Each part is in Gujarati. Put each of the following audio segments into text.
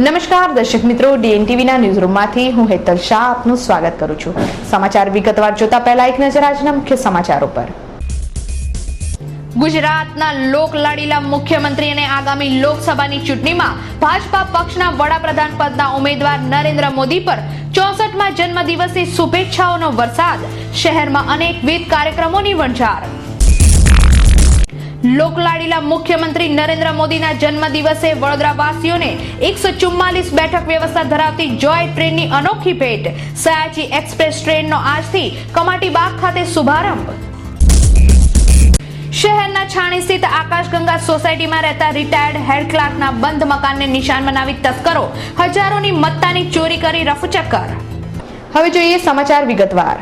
નમસ્કાર દર્શક મિત્રો, ડીએનટીવીના ન્યૂઝરૂમમાંથી હું હેતલ શાહ આપનું સ્વાગત કરું છું। સમાચાર વિગતવાર જોતા પહેલા એક નજર આજના મુખ્ય સમાચારો પર। ગુજરાતના લોકલાડીલા મુખ્યમંત્રી અને આગામી લોકસભાની ચૂંટણીમાં ભાજપા પક્ષના વડાપ્રધાન પદના ઉમેદવાર નરેન્દ્ર મોદી પર 64મા જન્મદિવસની શુભેચ્છાઓનો વરસાદ। શહેરમાં અનેકવિધ કાર્યક્રમોની વણઝાર। લોકલાડીલા મુખ્યમંત્રી નરેન્દ્ર મોદીના જન્મદિવસે વડોદરાવાસીઓને 144 બેઠક વ્યવસ્થા ધરાવતી જોય ટ્રેનની અનોખી ભેટ। સયાજી એક્સપ્રેસ ટ્રેનનો આજથી કમાટીબાગ ખાતે શુભારંભ। શહેરના છાણી સ્થિત આકાશગંગા સોસાયટીમાં રહેતા રિટાયર્ડ હેડ ક્લાર્કના બંધ મકાનને નિશાન બનાવી તસ્કરો હજારોની મત્તાની ચોરી કરી રફુચક્કર। હવે જોઈએ સમાચાર વિગતવાર।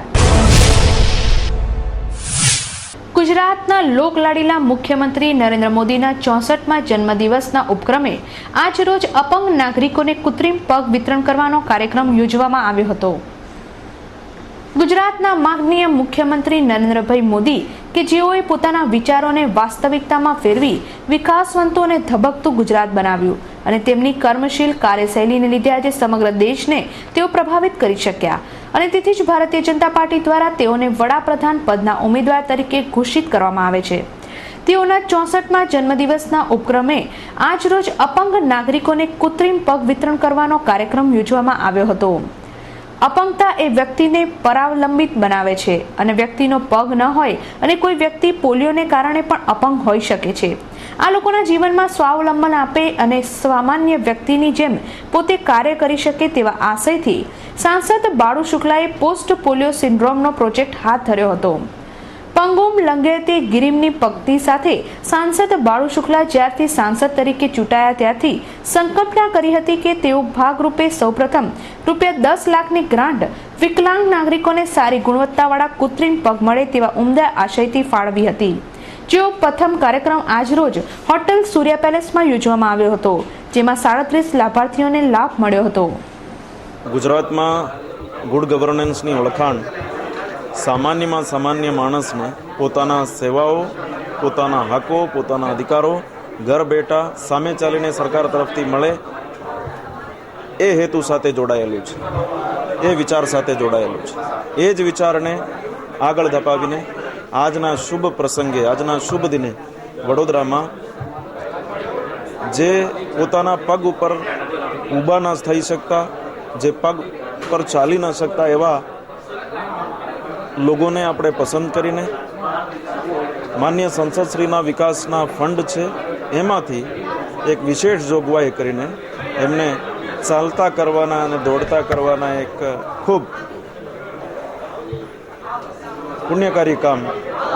ગુજરાતના લોકલાડીલા મુખ્યમંત્રી નરેન્દ્ર મોદીના 64મા જન્મદિવસના ઉપક્રમે આજ રોજ અપંગ નાગરિકોને કૃત્રિમ પગ વિતરણ કરવાનો કાર્યક્રમ યોજવામાં આવ્યો હતો। ગુજરાતના માનનીય મુખ્યમંત્રી નરેન્દ્રભાઈ મોદી કે જેઓએ પોતાના વિચારોને વાસ્તવિકતામાં ફેરવી વિકાસવંતું અને ધબકતું ગુજરાત બનાવ્યું અને તેમની કર્મશીલ કાર્યશૈલીને લીધે આજે સમગ્ર દેશને તેઓ પ્રભાવિત કરી શક્યા અને તેથી જ ભારતીય જનતા પાર્ટી દ્વારા તેઓને વડાપ્રધાન પદના ઉમેદવાર તરીકે ઘોષિત કરવામાં આવે છે। તેઓના 64મા જન્મદિવસના ઉપક્રમે આજ રોજ અપંગ નાગરિકોને કૃત્રિમ પગ વિતરણ કરવાનો કાર્યક્રમ યોજવામાં આવ્યો હતો। અપંગતા એ વ્યક્તિને પરાવલંબિત બનાવે છે અને વ્યક્તિનો પગ ન હોય અને કોઈ વ્યક્તિ પોલિયોને કારણે પણ અપંગ હોઈ શકે છે। આ લોકોના જીવનમાં સ્વાવલંબન આપે અને સામાન્ય વ્યક્તિની જેમ પોતે કાર્ય કરી શકે તેવા આશયથી સાંસદ બાળુ શુક્લાએ પોસ્ટ પોલિયો સિન્ડ્રોમનો પ્રોજેક્ટ હાથ ધર્યો હતો। પંગુમ લંગેતે ગિરિમની પંક્તિ સાથે સાંસદ બાળુ શુક્લા જ્યારથી સાંસદ તરીકે ચૂંટાયા ત્યારથી સંકલ્પના કરી હતી કે તેઓ ભાગરૂપે સૌપ્રથમ ₹10 લાખની ગ્રાન્ટ વિકલાંગ નાગરિકોને સારી ગુણવત્તાવાળા કૃત્રિમ પગ મળે તેવા ઉમદા આશયથી ફાળવી હતી, જેઓ પ્રથમ કાર્યક્રમ આજરોજ હોટેલ સૂર્યા પેલેસમાં યોજવામાં આવ્યો હતો, જેમાં 37 લાભાર્થીઓને લાભ મળ્યો હતો। ગુજરાતમાં ગુડ ગવર્નન્સની ઓળખાણ સામાન્યમાં સામાન્ય માણસને પોતાના સેવાઓ, પોતાના હકો, પોતાના અધિકારો ઘર બેઠા સામે ચાલીને સરકાર તરફથી મળે એ હેતુ સાથે જોડાયેલું છે, એ વિચાર સાથે જોડાયેલું છે। એ જ વિચારને આગળ ધપાવીને આજના શુભ પ્રસંગે, આજના શુભ દિને વડોદરામાં જે પોતાના પગ ઉપર ઊભા ન થઈ શકતા, જે પગ પર ચાલી ન શકતા એવા લોકોને આપણે પસંદ કરીને માન્ય સંસદશ્રીના વિકાસના ફંડ છે એમાંથી એક વિશેષ જોગવાઈ કરીને એમને ચાલતા કરવાના અને દોડતા કરવાના એક ખૂબ પુણ્યકારી કામ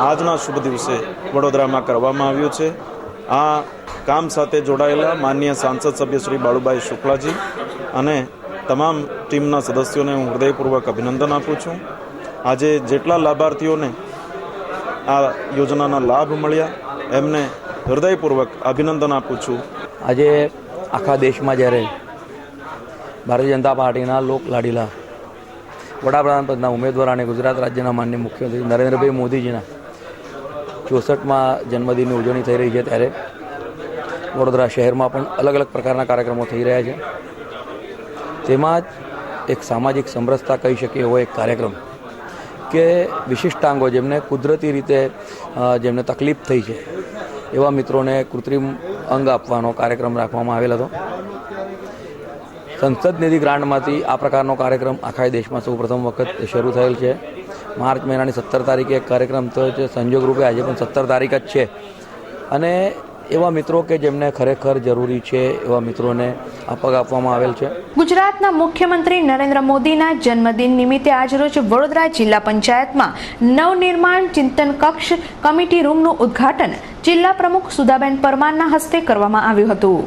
આજના શુભ દિવસે વડોદરામાં કરવામાં આવ્યું છે। આ કામ સાથે જોડાયેલા માનનીય સાંસદ સભ્ય શ્રી બાળુભાઈ શુક્લાજી અને તમામ ટીમના સદસ્યોને હું હૃદયપૂર્વક અભિનંદન આપું છું। આજે જેટલા લાભાર્થીઓને આ યોજનાના લાભ મળ્યા એમને હૃદયપૂર્વક અભિનંદન આપું છું। આજે આખા દેશમાં જ્યારે ભારતીય જનતા પાર્ટીના લોકલાડીલા વડાપ્રધાન પદના ઉમેદવાર અને ગુજરાત રાજ્યના માનનીય મુખ્યમંત્રી નરેન્દ્રભાઈ મોદીજીના 64મા જન્મદિનની ઉજવણી થઈ રહી છે, ત્યારે વડોદરા શહેરમાં પણ અલગ અલગ પ્રકારના કાર્યક્રમો થઈ રહ્યા છે। તેમાં જ એક સામાજિક સમરસતા કહી શકીએ એવો એક કાર્યક્રમ કે વિશિષ્ટાંગો જેમને કુદરતી રીતે જેમને તકલીફ થઈ છે એવા મિત્રોને કૃત્રિમ અંગ આપવાનો કાર્યક્રમ રાખવામાં આવેલ હતો। સંસદ નિધિ ગ્રાન્ટમાંથી આ પ્રકારનો કાર્યક્રમ આખા દેશમાં સૌ પ્રથમ વખત શરૂ થયેલ છે। માર્ચ મહિનાની 17 તારીખે એક કાર્યક્રમ થયો છે, સંજોગ રૂપે આજે પણ 17 તારીખ જ છે અને એવા મિત્રો કે જેમને ખરેખર જરૂરી છે એવા મિત્રોને આ પગ આપવામાં આવેલ છે। ગુજરાતના મુખ્યમંત્રી નરેન્દ્ર મોદીના જન્મદિન નિમિત્તે આજરોજ વડોદરા જિલ્લા પંચાયતમાં નવનિર્માણ ચિંતન કક્ષ કમિટી રૂમનું ઉદ્ઘાટન જિલ્લા પ્રમુખ સુધાબેન પરમારના હસ્તે કરવામાં આવ્યું હતું।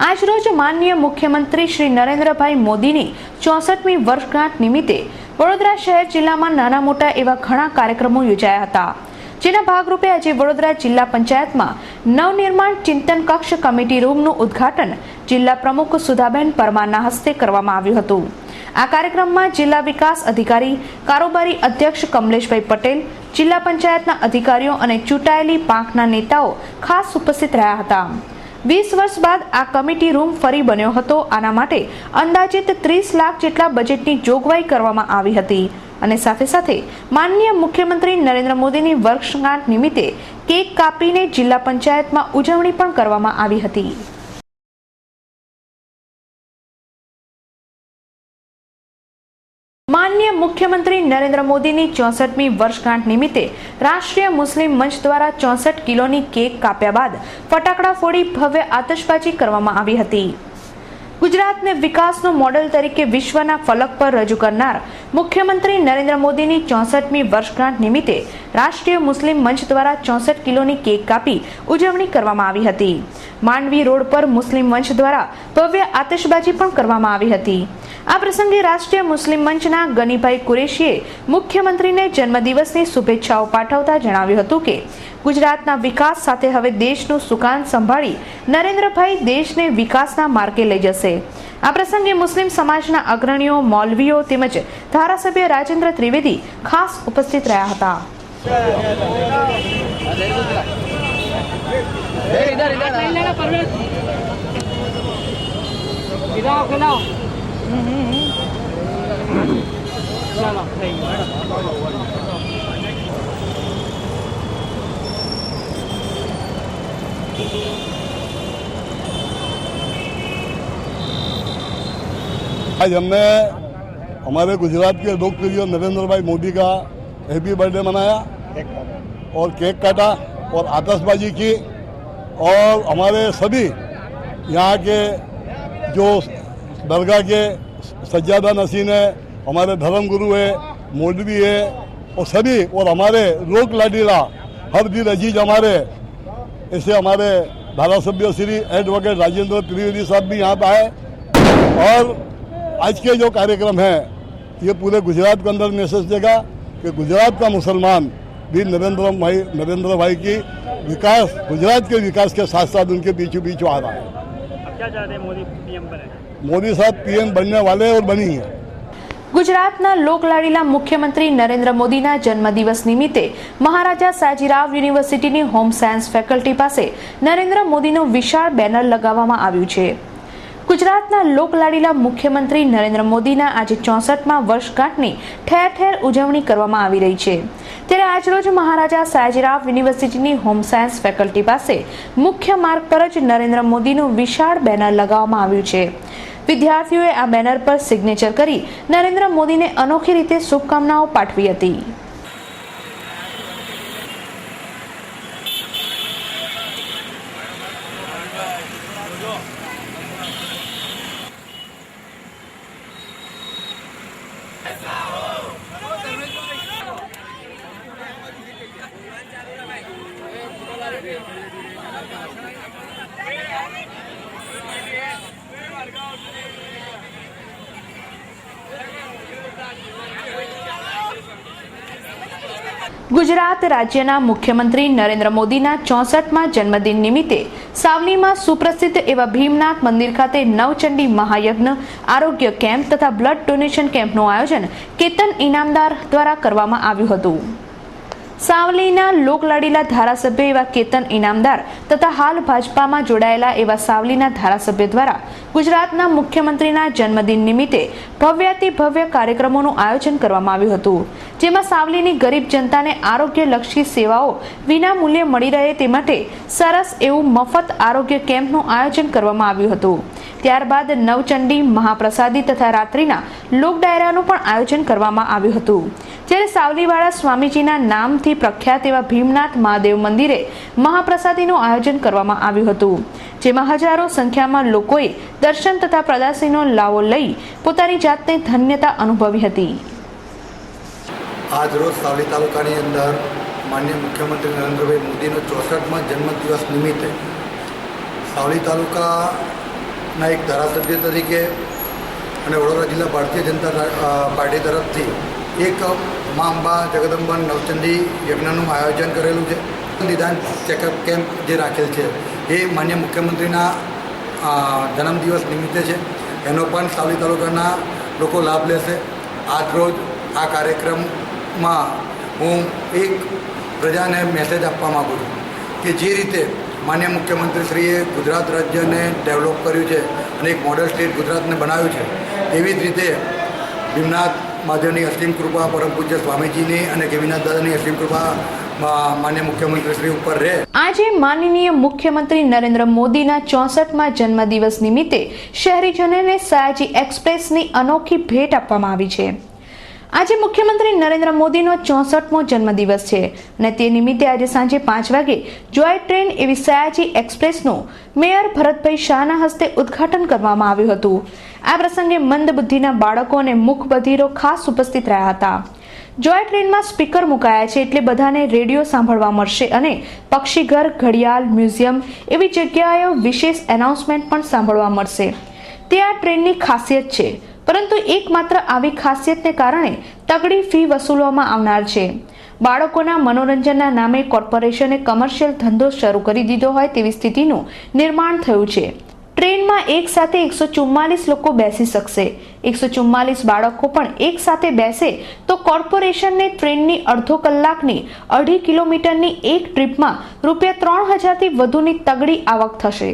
આજરોજ માનનીય મુખ્યમંત્રી શ્રી નરેન્દ્રભાઈ મોદીની 64મી વર્ષગાંઠ નિમિત્તે વડોદરા શહેર જિલ્લામાં નાના મોટા એવા ઘણા કાર્યક્રમો યોજાયા હતા, જેના ભાગરૂપે આજે વડોદરા જિલ્લા પંચાયતમાં નવનિર્માણ ચિંતન કક્ષ કમિટી રૂમનું ઉદ્ઘાટન જિલ્લા પ્રમુખ સુધાબેન પરમારના હસ્તે કરવામાં આવ્યું હતું। આ કાર્યક્રમમાં જિલ્લા વિકાસ અધિકારી, કારોબારી અધ્યક્ષ કમલેશભાઈ પટેલ, જિલ્લા પંચાયતના અધિકારીઓ અને ચૂંટાયેલી પાંખના નેતાઓ ખાસ ઉપસ્થિત રહ્યા હતા। 20 વર્ષ બાદ આ કમિટી રૂમ ફરી બન્યો હતો. આના માટે અંદાજિત 30 લાખ જેટલા બજેટની જોગવાઈ કરવામાં આવી હતી અને સાથે સાથે માનનીય મુખ્યમંત્રી નરેન્દ્ર મોદીની વર્ષગાંઠ નિમિત્તે કેક કાપીને જિલ્લા પંચાયતમાં ઉજવણી પણ કરવામાં આવી હતી. માનનીય મુખ્યમંત્રી નરેન્દ્ર મોદીની 64મી વર્ષગાંઠ નિમિત્તે રાષ્ટ્રીય મુસ્લિમ મંચ દ્વારા 64 કિલોની કેક કાપ્યા બાદ ફટાકડા ફોડી ભવ્ય આતશબાજી કરવામાં આવી હતી. ગુજરાતને વિકાસનું મોડેલ તરીકે વિશ્વના ફલક પર રજૂ કરનાર મુખ્યમંત્રી નરેન્દ્ર મોદીની 64મી વર્ષગાંઠ નિમિત્તે રાષ્ટ્રીય મુસ્લિમ મંચ દ્વારા 64 કિલોની કેક કાપી ઉજવણી કરવામાં આવી હતી. માંડવી રોડ પર મુસ્લિમ મંચ દ્વારા ભવ્ય આતશબાજી પણ કરવામાં આવી હતી. આ પ્રસંગે રાષ્ટ્રીય મુસ્લિમ મંચના ગનીભાઈ કુરેશીએ મુખ્યમંત્રીને જન્મદિવસની શુભેચ્છાઓ પાઠવતા જણાવ્યું હતું કે ગુજરાતના વિકાસ સાથે હવે દેશનું સુકાન સંભાળી નરેન્દ્રભાઈ દેશને વિકાસના માર્ગે લઈ જશે. આ પ્રસંગે મુસ્લિમ સમાજના અગ્રણીઓ, મૌલવીઓ તેમજ ધારાસભ્ય રાજેન્દ્ર ત્રિવેદી ખાસ ઉપસ્થિત રહ્યા હતા. आज हमने हमारे गुजरात के लोकप्रिय नरेंद्र भाई मोदी का हैप्पी बर्थडे मनाया और केक काटा और आतिशबाजी की और हमारे सभी यहाँ के जो दरगाह के सज्जादा नसीन है, हमारे धर्म गुरु है, मौलवी है और सभी और हमारे लोक लाडीला हर दिल अजीज हमारे ऐसे हमारे धारासभ्य श्री एडवोकेट राजेंद्र त्रिवेदी साहब भी यहाँ पे आए और आज के जो कार्यक्रम है ये पूरे गुजरात के अंदर मैसेज देगा कि गुजरात का मुसलमान भी नरेंद्र भाई की विकास, गुजरात के विकास के साथ साथ उनके पीछे पीछे आ रहा है. अब क्या चाहते हैं मोदी पीएम बने? मोदी साहब पीएम बनने वाले और बनी है. ગુજરાતના લોકલાડીલા મુખ્યમંત્રી નરેન્દ્ર મોદીના જન્મદિવસ નિમિત્તે મહારાજા સાજીરાવ યુનિવર્સિટીની હોમ સાયન્સ ફેકલ્ટી પાસે નરેન્દ્ર મોદીનું વિશાળ બેનર લગાવવામાં આવ્યું છે. ગુજરાતના લોકલાડીલા મુખ્યમંત્રી નરેન્દ્ર મોદીના આજે 64મા વર્ષગાંઠની ઠેર ઠેર ઉજવણી કરવામાં આવી રહી છે. ત્યારે આજરોજ મહારાજા સાજીરાવ યુનિવર્સિટીની હોમ સાયન્સ ફેકલ્ટી પાસે મુખ્ય માર્ગ પર જ નરેન્દ્ર મોદીનું વિશાળ બેનર લગાવવામાં આવ્યું છે. વિદ્યાર્થીઓએ આ બેનર પર સિગ્નેચર કરી નરેન્દ્ર મોદીને અનોખી રીતે શુભકામનાઓ પાઠવી હતી. ગુજરાત રાજ્યના મુખ્યમંત્રી નરેન્દ્ર મોદીના 64મા જન્મદિન નિમિત્તે સાવલીમાં સુપ્રસિદ્ધ એવા ભીમનાથ મંદિર ખાતે નવચંડી મહાયજ્ઞ, આરોગ્ય કેમ્પ તથા બ્લડ ડોનેશન કેમ્પનું આયોજન કેતન ઇનામદાર દ્વારા કરવામાં આવ્યું હતું. સાવલીના લોકલાડીલા ધારાસભ્ય એવા કેતન ઇનામદાર તથા હાલ ભાજપામાં જોડાયેલા એવા સાવલીના ધારાસભ્ય દ્વારા ગુજરાતના મુખ્યમંત્રીના જન્મદિન નિમિત્તે ભવ્યાતિ ભવ્ય કાર્યક્રમોનું આયોજન કરવામાં આવ્યું હતું. જેમાં સાવલીની ગરીબ જનતાને આરોગ્યલક્ષી સેવાઓ વિના મૂલ્યે મળી રહે તે માટે સરસ એવું મફત આરોગ્ય કેમ્પનું આયોજન કરવામાં આવ્યું હતું. ત્યારબાદ નવચંડી મહાપ્રસાદી તથા રાત્રિના લોક ડાયરાનું પણ આયોજન કરવામાં આવ્યું હતું. જ્યારે સાવલીવાળા સ્વામીજીના નામથી પ્રખ્યાત એવા ભીમનાથ મહાદેવ મંદિરે મહાપ્રસાદીનું આયોજન કરવામાં આવ્યું હતું. જેમાં હજારો સંખ્યામાં લોકોએ દર્શન તથા પ્રદાસીનો લાવો લઈ પોતાની જાતને ધન્યતા અનુભવી હતી. આજ રોજ સાવલી તાલુકાની અંદર માનનીય મુખ્યમંત્રી નરેન્દ્રભાઈ મોદીનો 64મા જન્મદિવસ નિમિત્તે સાવલી તાલુકાના એક ધારાસભ્ય તરીકે અને વડોદરા જિલ્લા ભારતીય જનતા પાર્ટી તરફથી એક મા અંબા જગદંબા નવચંડી યજ્ઞનું આયોજન કરેલું છે. નિદાન ચેકઅપ કેમ્પ જે રાખેલ છે એ માન્ય મુખ્યમંત્રીના જન્મદિવસ નિમિત્તે છે. એનો પણ સાવલી તાલુકાના લોકો લાભ લેશે. આજ રોજ આ કાર્યક્રમમાં હું એક પ્રજાને મેસેજ આપવા માગું છું કે જે રીતે માન્ય મુખ્યમંત્રીશ્રીએ ગુજરાત રાજ્યને ડેવલપ કર્યું છે અને એક મોડેલ સ્ટેટ ગુજરાતને બનાવ્યું છે, એવી જ રીતે ભીમનાથ મહાદેવની અસીમ કૃપા, પરમ પૂજ્ય સ્વામીજીની અને કેવીનાથ દાદાની અસીમ કૃપા માન્ય મુખ્યમંત્રીશ્રી ઉપર રહે. આજે માનનીય મુખ્યમંત્રી નરેન્દ્ર મોદીના 64મા જન્મદિવસ નિમિત્તે શહેરીજનોને સયાજી એક્સપ્રેસની અનોખી ભેટ આપવામાં આવી છે. આજે મુખ્યમંત્રી નરેન્દ્ર મોદીનો 64મો જન્મદિવસ છે અને તે નિમિત્તે આજે સાંજે 5 વાગે જોય ટ્રેન એવી સયાજી એક્સપ્રેસનું મેયર ભરતભાઈ શાહના હસ્તે ઉદ્ઘાટન કરવામાં આવ્યું હતું. આ પ્રસંગે મંદબુદ્ધિના બાળકો અને મૂકબધિરો ખાસ ઉપસ્થિત રહ્યા હતા. જોય ટ્રેનમાં સ્પીકર મુકાયા છે એટલે બધાને રેડિયો સાંભળવા મળશે અને પક્ષીઘર, ઘડિયાળ, મ્યુઝિયમ એવી જગ્યાએ વિશેષ એનાઉન્સમેન્ટ પણ સાંભળવા મળશે. તે આ ટ્રેનની ખાસિયત છે, પરંતુ એકમાત્ર આવી ખાસિયતને કારણે તગડી ફી વસૂલવામાં આવનાર છે. બાળકોના મનોરંજનના નામે કોર્પોરેશને કમર્શિયલ ધંધો શરૂ કરી દીધો હોય તેવી સ્થિતિનું નિર્માણ થયું છે. ટ્રેનમાં એક સાથે 144 લોકો બેસી શકશે. 144 બાળકો પણ એક સાથે બેસે તો કોર્પોરેશનને ટ્રેનની અડધો કલાકની 2.5 કિલોમીટરની એક ટ્રીપમાં ₹3000 થી વધુની તગડી આવક થશે.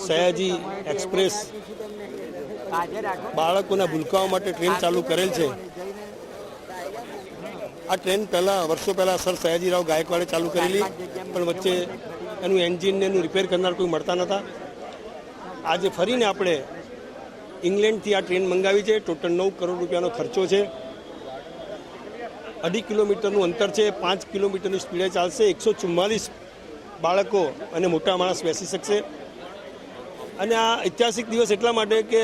સયાજી એક્સપ્રેસ બાળકોના ભૂલકાઓ માટે ટ્રેન ચાલુ કરેલ છે. આ ટ્રેન વર્ષો પહેલાં સર સયાજીરાવ ગાયકવાડે ચાલુ કરેલી, પણ વચ્ચે એનું એન્જિન ને એનું રિપેર કરનાર કોઈ મળતા નહોતા. આજે ફરીને આપણે ઇંગ્લેન્ડથી આ ટ્રેન મંગાવી છે. ટોટલ 9 કરોડ રૂપિયાનો ખર્ચો છે. 2.5 કિલોમીટરનું અંતર છે. 5 કિલોમીટરની સ્પીડે ચાલશે. 144 બાળકો અને મોટા માણસ બેસી શકશે. અને આ ઐતિહાસિક દિવસ એટલા માટે કે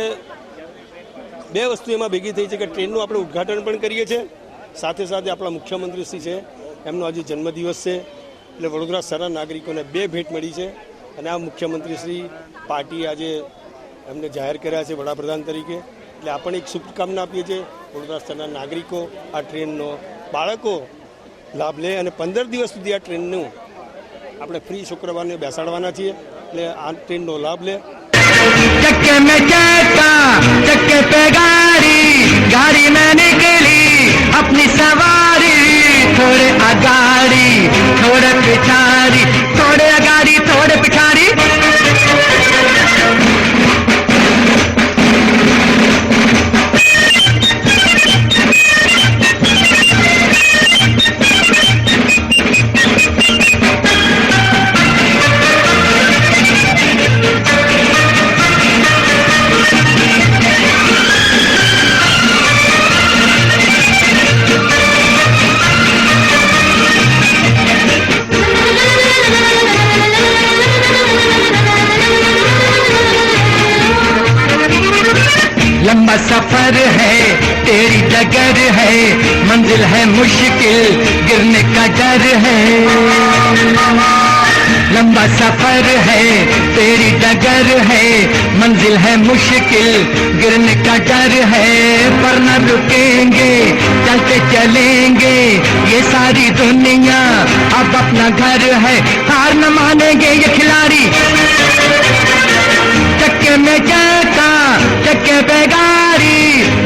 2 વસ્તુ એમાં ભેગી થઈ છે કે ટ્રેનનું આપણે ઉદ્ઘાટન પણ કરીએ છીએ, સાથે સાથે આપણા મુખ્યમંત્રીશ્રી છે એમનો આજે જન્મદિવસ છે, એટલે વડોદરા શહેરના નાગરિકોને 2 ભેટ મળી છે. અને આ મુખ્યમંત્રીશ્રી પાર્ટી આજે એમને જાહેર કર્યા છે વડાપ્રધાન તરીકે, એટલે આપણે એક શુભકામના આપીએ છીએ. વડોદરા શહેરના નાગરિકો આ ટ્રેનનો બાળકો લાભ લે અને 15 દિવસ સુધી આ ટ્રેનનું આપણે ફ્રી શુક્રવારને બેસાડવાના છીએ, એટલે આ ટ્રેનનો લાભ લે. चक्के में चक्का, चक्के पे गाड़ी, गाड़ी में निकली अपनी सवारी. थोड़े आगाड़ी, थोड़े पिछाड़ी, थोड़े आगाड़ी, थोड़े पिछाड़ी. लंबा सफर है, तेरी डगर है, मंजिल है मुश्किल, गिरने का डर है. लंबा सफर है, तेरी डगर है, मंजिल है मुश्किल, गिरने का डर है. पर न रुकेंगे, चलते चलेंगे, ये सारी दुनिया अब अपना घर है. हार न मानेंगे ये खिलाड़ी. चक्के में चक्का, चक्के पे गाड़ी,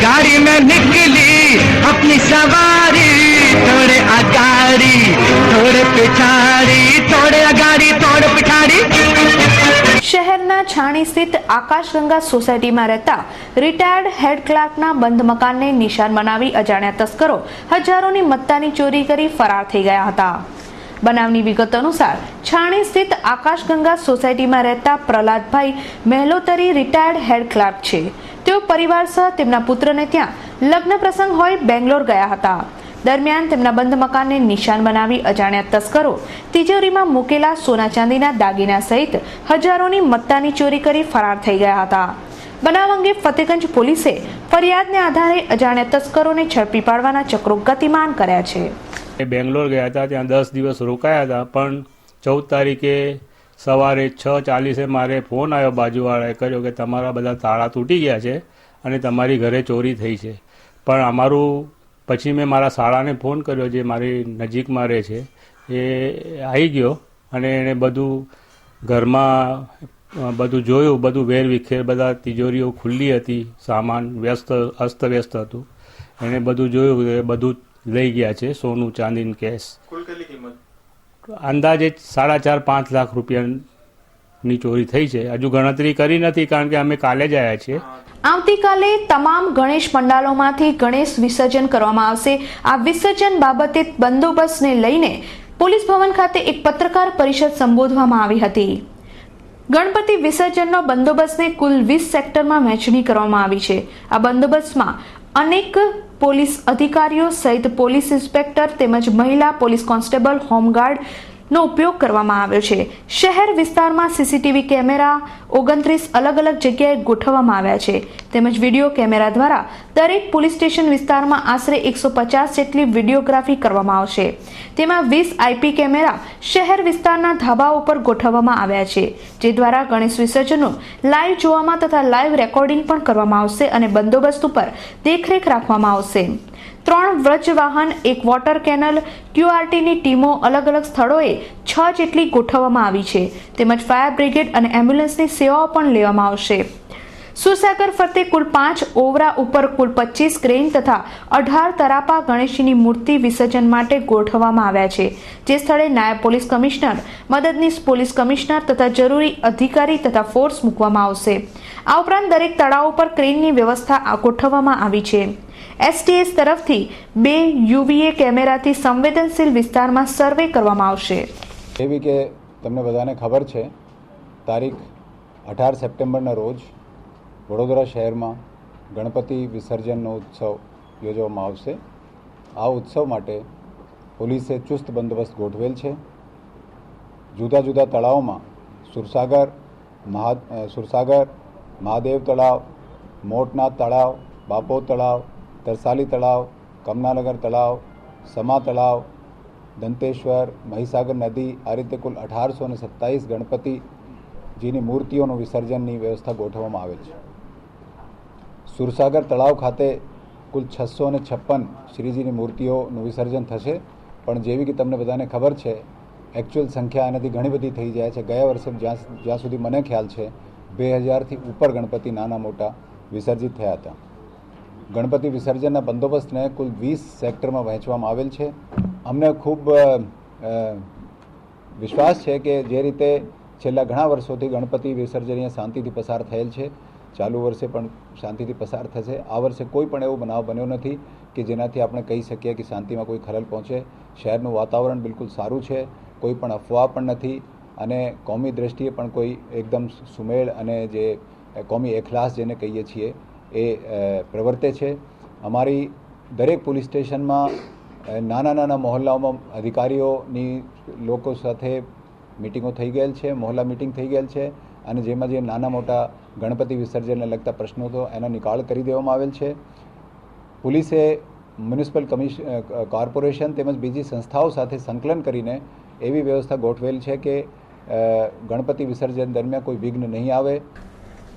गाड़ी में निकली अपनी सवारी. थोड़े आगाड़ी, थोड़े पिछाड़ी, थोड़े आगाड़ी, थोड़े पिछाड़ी. શહેરના છાણી સ્થિત આકાશગંગા સોસાયટીમાં રહેતા રિટાયર્ડ હેડ ક્લાર્કના બંધ મકાનને નિશાન બનાવી અજાણ્યા તસ્કરો હજારોની મત્તાની ચોરી કરી ફરાર થઈ ગયા હતા. બનાવની વિગત અનુસાર છાણી સ્થિત આકાશગંગા સોસાયટીમાં રહેતા પ્રહલાદભાઈ મહેલોતરી રિટાયર્ડ હેડ ક્લાર્ક છે. તેઓ પરિવાર સહ તેમના પુત્રને ત્યાં લગ્ન પ્રસંગ હોય બેંગ્લોર ગયા હતા. દરમિયાન તેમના બંધ મકાનને નિશાન બનાવી અજાણ્યા તસ્કરો તિજોરીમાં મૂકેલા સોના ચાંદીના દાગીના સહિત હજારોની મત્તાની ચોરી કરી ફરાર થઈ ગયા હતા. બનાવ અંગે ફતેગંજ પોલીસે ફરિયાદને આધારે અજાણ્યા તસ્કરોને ઝડપી પાડવાના ચક્રો ગતિમાન કર્યા છે. બેંગ્લોર ગયા હતા, ત્યાં 10 દિવસ રોકાયા હતા, પણ 14 તારીખે સવારે 6:40 મારે ફોન આવ્યો, બાજુવાળાએ કર્યો કે તમારા બધા તાળા તૂટી ગયા છે અને તમારી ઘરે ચોરી થઈ છે. પણ અમારું પછી મેં મારા શાળાને ફોન કર્યો, જે મારી નજીકમાં રહે છે, એ આવી ગયો અને એણે બધું ઘરમાં બધું જોયું, બધું વેરવિખેર, બધા તિજોરીઓ ખુલ્લી હતી, સામાન અસ્તવ્યસ્ત હતું. એણે બધું જોયું, એ બધું લઈ ગયા છે, સોનું ચાંદીનું કેશ. અંદાજે 4.5-5 લાખ રૂપિયાની ચોરી થઈ છે. હજુ ગણતરી કરી નથી કારણ કે અમે કાલે જ આવ્યા છીએ. આવતીકાલે તમામ ગણેશ પંડાલોમાંથી ગણેશ વિસર્જન કરવામાં આવશે. આ વિસર્જન બાબતે બંદોબસ્તને લઈને પોલીસ ભવન ખાતે એક પત્રકાર પરિષદ સંબોધવામાં આવી હતી. ગણપતિ વિસર્જનનો બંદોબસ્તને કુલ 20 સેક્ટરમાં વહેંચણી કરવામાં આવી છે. આ બંદોબસ્તમાં અનેક પોલીસ અધિકારીઓ સહિત પોલીસ ઇન્સ્પેક્ટર તેમજ મહિલા પોલીસ કોન્સ્ટેબલ, હોમગાર્ડનો ઉપયોગ કરવામાં આવ્યો છે. શહેર વિસ્તારમાં સીસીટીવી કેમેરા 29 અલગ અલગ જગ્યાએ ગોઠવવામાં આવ્યા છે તેમજ વિડીયો કેમેરા દ્વારા દરેક પોલીસ સ્ટેશન વિસ્તારમાં આશરે 150 જેટલી વિડીયોગ્રાફી કરવામાં આવશે. તેમાં 20 આઈપી કેમેરા શહેર વિસ્તારના ધાબાઓ પર ગોઠવવામાં આવ્યા છે, જે દ્વારા ગણેશ વિસર્જનનું લાઈવ જોવામાં તથા લાઈવ રેકોર્ડિંગ પણ કરવામાં આવશે અને બંદોબસ્ત ઉપર દેખરેખ રાખવામાં આવશે. 3 વ્રજ વાહન, 1 વોટર કેનલ, QRTની ટીમો અલગ અલગ સ્થળોએ 6 જેટલી ગોઠવવામાં આવી છે તેમજ ફાયર બ્રિગેડ અને એમ્બ્યુલન્સની સેવાઓ પણ લેવામાં આવશે. સુરસાગર ફરતે કુલ 5 ઓવરા ઉપર કુલ 25 ક્રેન તથા 18 તરાપા ગણેશજીની મૂર્તિ વિસર્જન માટે ગોઠવવામાં આવ્યા છે, જે સ્થળે નાયબ પોલીસ કમિશનર, મદદનીશ પોલીસ કમિશનર તથા જરૂરી અધિકારી તથા ફોર્સ મૂકવામાં આવશે. આ ઉપરાંત દરેક તળાવ ઉપર ક્રેનની વ્યવસ્થા ગોઠવવામાં આવી છે. STS તરફથી 2 UVA કેમેરાથી સંવેદનશીલ વિસ્તારમાં સર્વે કરવામાં આવશે. એવી કે તમને બધાને ખબર છે, તારીખ 18 સપ્ટેમ્બરના રોજ વડોદરા શહેરમાં ગણપતિ વિસર્જનનો ઉત્સવ યોજવામાં આવશે. આ ઉત્સવ માટે પોલીસે ચુસ્ત બંદોબસ્ત ગોઠવેલ છે. જુદા જુદા તળાવમાં સુરસાગર, મહાદેવ તળાવ, મોટનાથ તળાવ, બાપોદ તળાવ, તરસાલી તળાવ, કમનાનગર તળાવ, સમા તળાવ, દંતેશ્વર, મહીસાગર નદી, આ રીતે કુલ 1827 ગણપતિજીની મૂર્તિઓનું વિસર્જનની વ્યવસ્થા ગોઠવવામાં આવેલ છે. સુરસાગર તળાવ ખાતે કુલ 656 શ્રીજીની મૂર્તિઓનું વિસર્જન થશે, પણ જેવી કે તમને બધાને ખબર છે, એકચ્યુઅલ સંખ્યા એનાથી ઘણી બધી થઈ જાય છે. ગયા વર્ષે જ્યાં સુધી મને ખ્યાલ છે 2000થી ઉપર ગણપતિ નાના મોટા વિસર્જિત થયા હતા. ગણપતિ વિસર્જનના બંદોબસ્તને કુલ 20 સેક્ટરમાં વહેંચવામાં આવેલ છે. અમને ખૂબ વિશ્વાસ છે કે જે રીતે છેલ્લા ઘણા વર્ષોથી ગણપતિ વિસર્જન અહીંયા શાંતિથી પસાર થયેલ છે, ચાલુ વર્ષે પણ શાંતિથી પસાર થશે. આ વર્ષે કોઈ પણ એવો બનાવ બન્યો નથી કે જેનાથી આપણે કહી શકીએ કે શાંતિમાં કોઈ ખલેલ પહોંચે. શહેરનું વાતાવરણ બિલકુલ સારું છે, કોઈ પણ અફવા પણ નથી અને કોમી દ્રષ્ટિએ પણ કોઈ એકદમ સુમેળ અને જે કોમી એખલાસ જેને કહીએ છીએ એ પ્રવર્તે છે. અમારી દરેક પોલીસ સ્ટેશનમાં નાના નાના મહોલ્લાઓમાં અધિકારીઓની લોકો સાથે મિટિંગો થઈ ગયેલ છે, મહોલ્લા મિટિંગ થઈ ગયેલ છે અને જેમાં જે નાના મોટા ગણપતિ વિસર્જનને લગતા પ્રશ્નો તો એનો નિકાલ કરી દેવામાં આવેલ છે. પોલીસે મ્યુનિસિપલ કોર્પોરેશન તેમજ બીજી સંસ્થાઓ સાથે સંકલન કરીને એવી વ્યવસ્થા ગોઠવેલ છે કે ગણપતિ વિસર્જન દરમિયાન કોઈ વિઘ્ન નહીં આવે.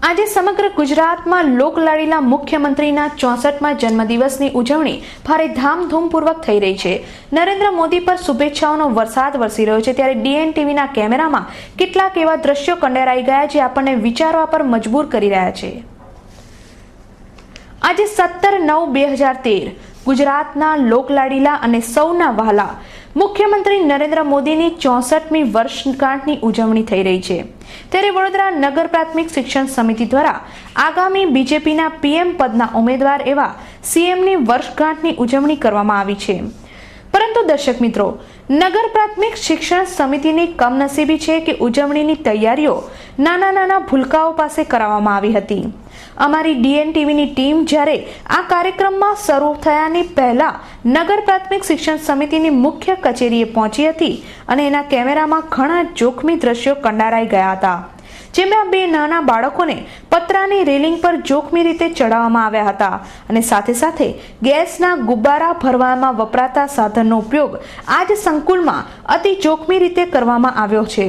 આજે સમગ્ર ગુજરાતમાં લોકલાડીલા મુખ્યમંત્રીના 64મા જન્મદિવસની ઉજવણી ભારે ધામધૂમપૂર્વક થઈ રહી છે. નરેન્દ્ર મોદી પર શુભેચ્છાઓનો વરસાદ વરસી રહ્યો છે, ત્યારે DNTVના કેમેરામાં કેટલાક એવા દ્રશ્યો કંડરાઈ ગયા જે આપણને વિચારવા પર મજબૂર કરી રહ્યા છે. આજે 17/9/2013 ગુજરાતના લોકલાડીલા અને સૌના વહાલા મુખ્યમંત્રી નરેન્દ્ર મોદીની 64મી વર્ષગાંઠની ઉજવણી થઈ રહી છે. ત્યારે વડોદરા નગર પ્રાથમિક શિક્ષણ સમિતિ દ્વારા આગામી બીજેપીના PM પદના ઉમેદવાર એવા CMની વર્ષગાંઠની ઉજવણી કરવામાં આવી છે. પરંતુ દર્શક મિત્રો, નગર પ્રાથમિક શિક્ષણ સમિતિની કમનસીબી છે કે ઉજવણીની તૈયારીઓ નાના નાના ભૂલકાઓ પાસે કરાવવામાં આવી હતી. અમારી DNTVની ટીમ જ્યારે આ કાર્યક્રમમાં શરૂ થયાની પહેલા નગર પ્રાથમિક શિક્ષણ સમિતિની મુખ્ય કચેરીએ પહોંચી હતી અને એના કેમેરામાં ઘણા જોખમી દ્રશ્યો કંડારાઈ ગયા હતા, જેમાં 2 નાના બાળકોને પતરાની રેલિંગ પર જોખમી રીતે ચડાવવામાં આવ્યા હતા અને સાથે સાથે ગેસના ગુબ્બારા ભરવામાં વપરાતા સાધનનો ઉપયોગ આ જ સંકુલમાં અતિ જોખમી રીતે કરવામાં આવ્યો છે.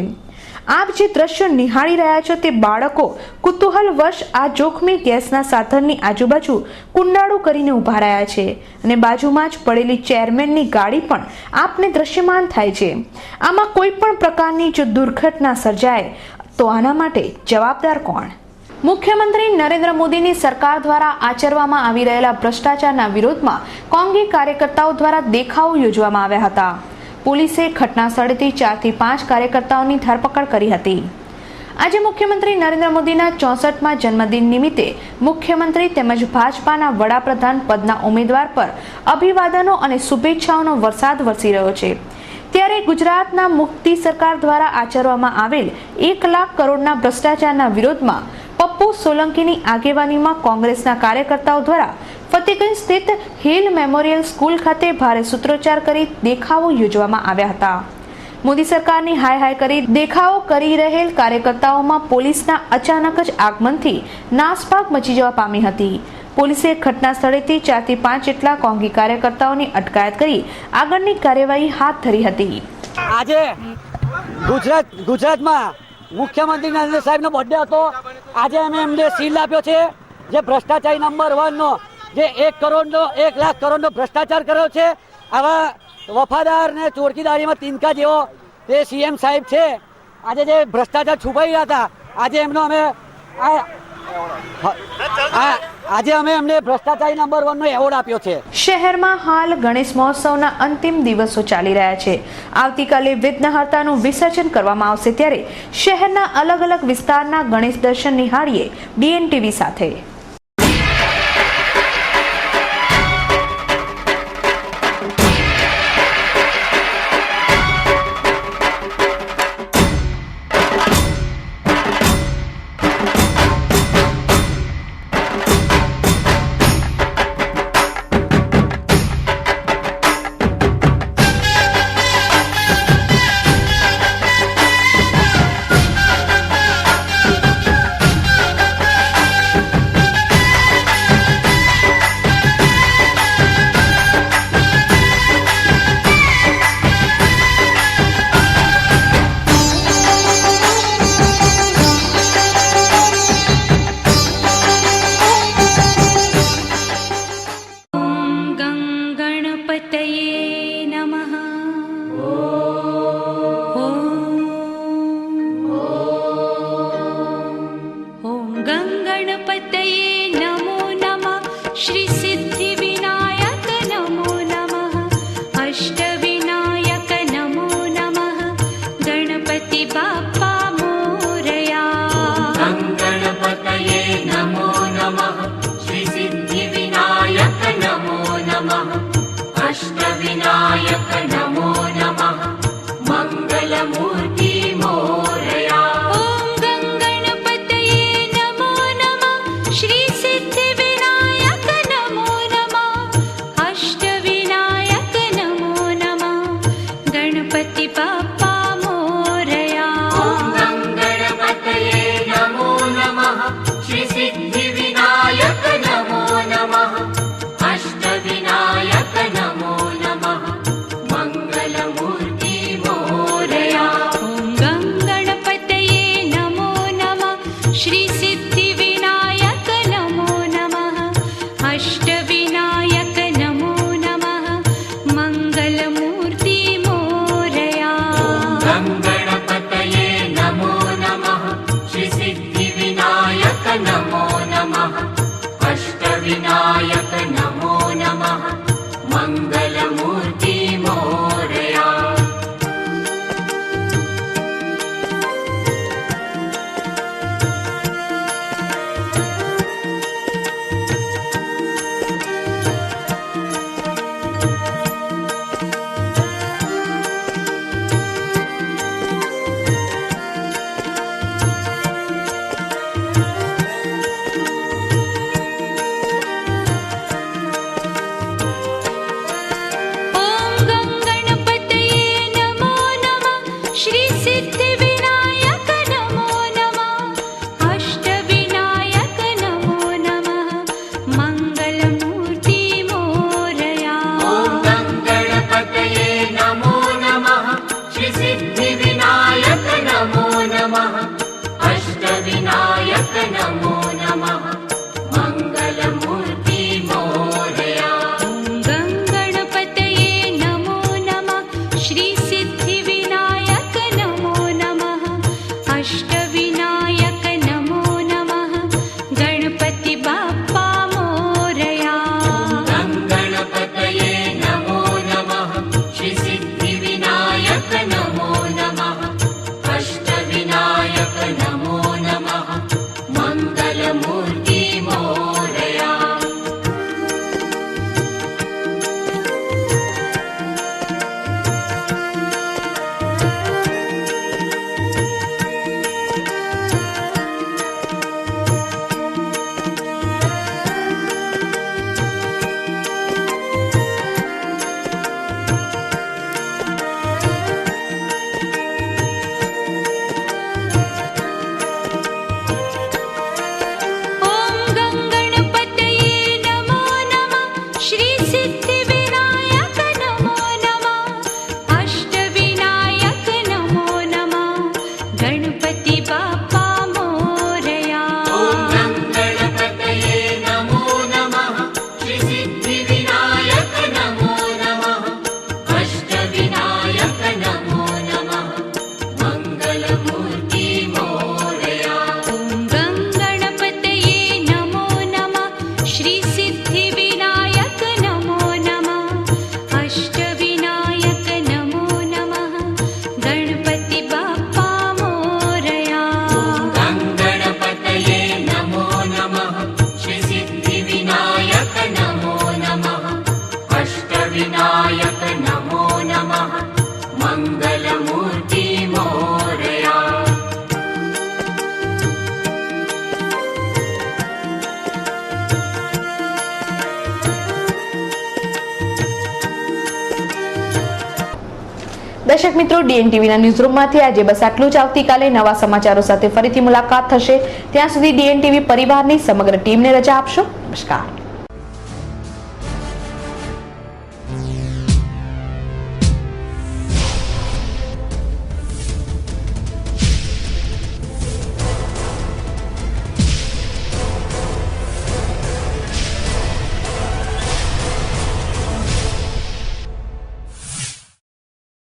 આપ જે દ્રશ્ય નિહાળી રહ્યા છો તે બાળકો કુતૂહલવશ આ જોખમી ગેસના સાધનની આજુબાજુ કુંડાળું કરીને ઊભા રહ્યા છે અને બાજુમાં જ પડેલી ચેરમેનની ગાડી પણ આપને દ્રશ્યમાન થાય છે. આમાં કોઈ પણ પ્રકારની જો દુર્ઘટના સર્જાય તો આના માટે જવાબદાર કોણ? મુખ્યમંત્રી નરેન્દ્ર મોદીની સરકાર દ્વારા આચરવામાં આવી રહેલા ભ્રષ્ટાચારના વિરોધમાં કોંગ્રેસ કાર્યકર્તાઓ દ્વારા દેખાવો યોજવામાં આવ્યા હતા. પોલીસે ઘટના સ્થળેથી 4 થી 5 કાર્યકર્તાઓની ધરપકડ કરી હતી. આજે મુખ્યમંત્રી નરેન્દ્ર મોદીના 64મા જન્મદિન નિમિત્તે મુખ્યમંત્રી તેમજ ભાજપાના વડાપ્રધાન પદના ઉમેદવાર પર અભિવાદનો અને શુભેચ્છાઓનો વરસાદ વરસી રહ્યો છે. ત્યારે ગુજરાતના મુક્તિ સરકાર દ્વારા આચરવામાં આવેલ 1 લાખ કરોડના ભ્રષ્ટાચારના વિરોધમાં પપ્પુ સોલંકીની આગેવાનીમાં કોંગ્રેસના કાર્યકર્તાઓ દ્વારા ફતેગંજ સ્થિત હિલ મેમોરિયલ સ્કૂલ ખાતે ભારે સૂત્રોચ્ચાર કરી દેખાવો યોજવામાં આવ્યા હતા. મોદી સરકારની હાય હાય કરી દેખાવો કરી રહેલ કાર્યકર્તાઓમાં પોલીસના અચાનક જ આગમનથી નાસભાગ મચી જવા પામી હતી. પોલીસે ઘટના સ્થળેથી 4 થી 5 જેટલા કોંગ્રેસ કાર્યકર્તાઓની અટકાયત કરી આગળની કાર્યવાહી હાથ ધરી હતી. આજે ગુજરાતમાં મુખ્યમંત્રી નરેન્દ્ર સાહેબનો બર્થડે હતો. આજે અમે એમને સીલ આપ્યો છે. જે ભ્રષ્ટાચારી નંબર 1 નો જે 1 લાખ કરોડનો ભ્રષ્ટાચાર કર્યો છે, આવા વફાદાર ને ચોરકીદારીમાં તિનકા જેવો તે સીએમ સાહેબ છે. આજે જે ભ્રષ્ટાચાર છુપાઈ રહ્યા હતા, આજે અમે એમને ભ્રષ્ટાચારી નંબર 1 નો એવોર્ડ આપ્યો છે. શહેરમાં હાલ ગણેશ મહોત્સવના અંતિમ દિવસો ચાલી રહ્યા છે. આવતીકાલે વિઘ્નહર્તાનું વિસર્જન કરવામાં આવશે. ત્યારે શહેરના અલગ અલગ વિસ્તારના ગણેશ દર્શન નિહાળીએ DNTV સાથે. દર્શક મિત્રો, DNTVના ન્યૂઝરૂમમાંથી આજે બસ આટલું જ. આવતીકાલે નવા સમાચારો સાથે ફરીથી મુલાકાત થશે. ત્યાં સુધી DNTV પરિવારની સમગ્ર ટીમને રજા આપશો. નમસ્કાર.